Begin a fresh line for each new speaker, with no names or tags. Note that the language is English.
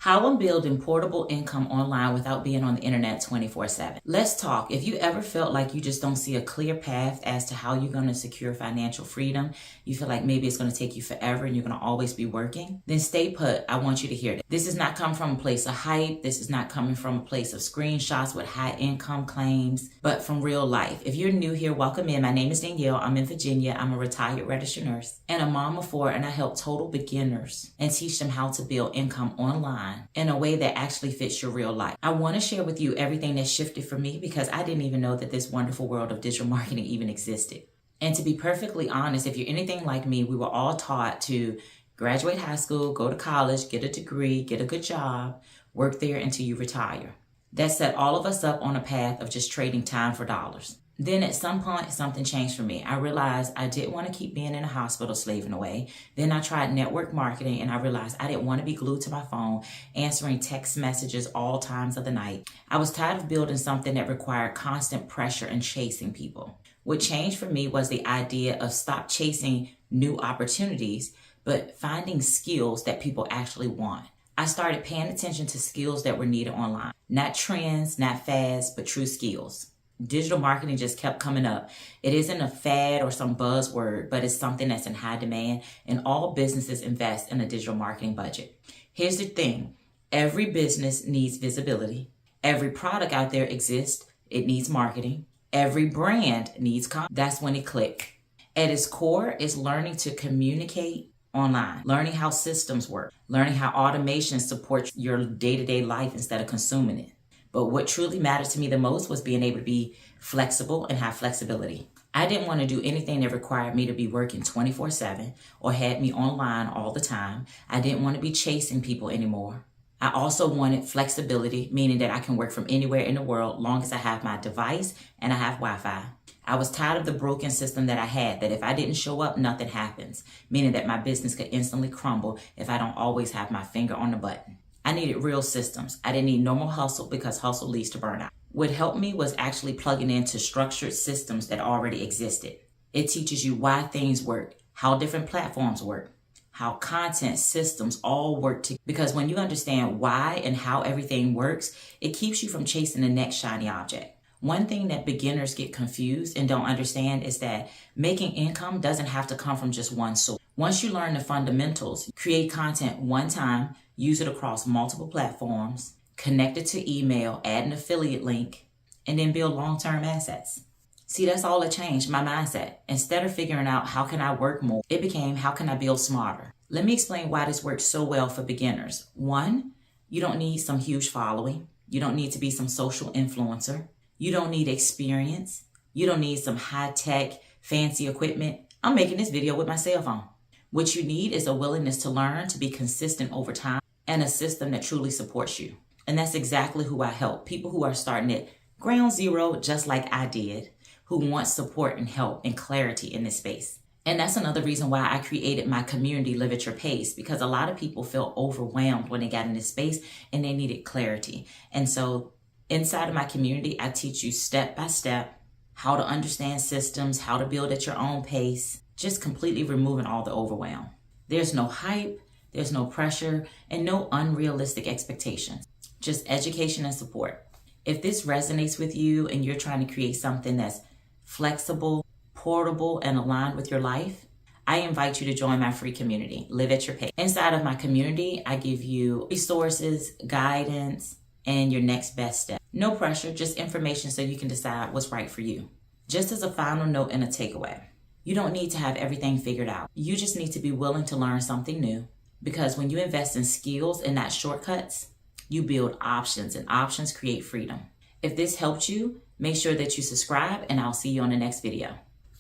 How I'm building portable income online without being on the internet 24/7. Let's talk. If you ever felt like you just don't see a clear path as to how you're going to secure financial freedom, you feel like maybe it's going to take you forever and you're going to always be working, then stay put. I want you to hear this. This is not coming from a place of hype. This is not coming from a place of screenshots with high income claims, but from real life. If you're new here, welcome in. My name is Danielle. I'm in Virginia. I'm a retired registered nurse and a mom of 4, and I help total beginners and teach them how to build income online in a way that actually fits your real life. I want to share with you everything that shifted for me because I didn't even know that this wonderful world of digital marketing even existed. And to be perfectly honest, if you're anything like me, we were all taught to graduate high school, go to college, get a degree, get a good job, work there until you retire. That set all of us up on a path of just trading time for dollars. Then at some point, something changed for me. I realized I didn't want to keep being in a hospital slaving away. Then I tried network marketing and I realized I didn't want to be glued to my phone, answering text messages all times of the night. I was tired of building something that required constant pressure and chasing people. What changed for me was the idea of stop chasing new opportunities, but finding skills that people actually want. I started paying attention to skills that were needed online. Not trends, not fads, but true skills. Digital marketing just kept coming up. It isn't a fad or some buzzword, but it's something that's in high demand, and all businesses invest in a digital marketing budget. Here's the thing. Every business needs visibility. Every product out there exists. It needs marketing. Every brand needs content. That's when it clicked. At its core is learning to communicate online, learning how systems work, learning how automation supports your day-to-day life instead of consuming it. But what truly mattered to me the most was being able to be flexible and have flexibility. I didn't want to do anything that required me to be working 24/7 or had me online all the time. I didn't want to be chasing people anymore. I also wanted flexibility, meaning that I can work from anywhere in the world long as I have my device and I have Wi-Fi. I was tired of the broken system that I had, that if I didn't show up, nothing happens, meaning that my business could instantly crumble if I don't always have my finger on the button. I needed real systems. I didn't need normal hustle because hustle leads to burnout. What helped me was actually plugging into structured systems that already existed. It teaches you why things work, how different platforms work, how content systems all work together. Because when you understand why and how everything works, it keeps you from chasing the next shiny object. One thing that beginners get confused and don't understand is that making income doesn't have to come from just one source. Once you learn the fundamentals, create content one time, use it across multiple platforms, connect it to email, add an affiliate link, and then build long-term assets. See, that's all that changed my mindset. Instead of figuring out how can I work more, it became how can I build smarter. Let me explain why this works so well for beginners. 1, you don't need some huge following. You don't need to be some social influencer. You don't need experience. You don't need some high-tech, fancy equipment. I'm making this video with my cell phone. What you need is a willingness to learn, to be consistent over time, and a system that truly supports you. And that's exactly who I help. People who are starting at ground zero, just like I did, who want support and help and clarity in this space. And that's another reason why I created my community, Live at Your Pace, because a lot of people felt overwhelmed when they got in this space and they needed clarity. And so inside of my community, I teach you step by step how to understand systems, how to build at your own pace, just completely removing all the overwhelm. There's no hype, there's no pressure, and no unrealistic expectations, just education and support. If this resonates with you and you're trying to create something that's flexible, portable, and aligned with your life, I invite you to join my free community, Live at Your Pace. Inside of my community, I give you resources, guidance, and your next best step. No pressure, just information so you can decide what's right for you. Just as a final note and a takeaway, you don't need to have everything figured out. You just need to be willing to learn something new, because when you invest in skills and not shortcuts, you build options, and options create freedom. If this helped you, make sure that you subscribe, and I'll see you on the next video.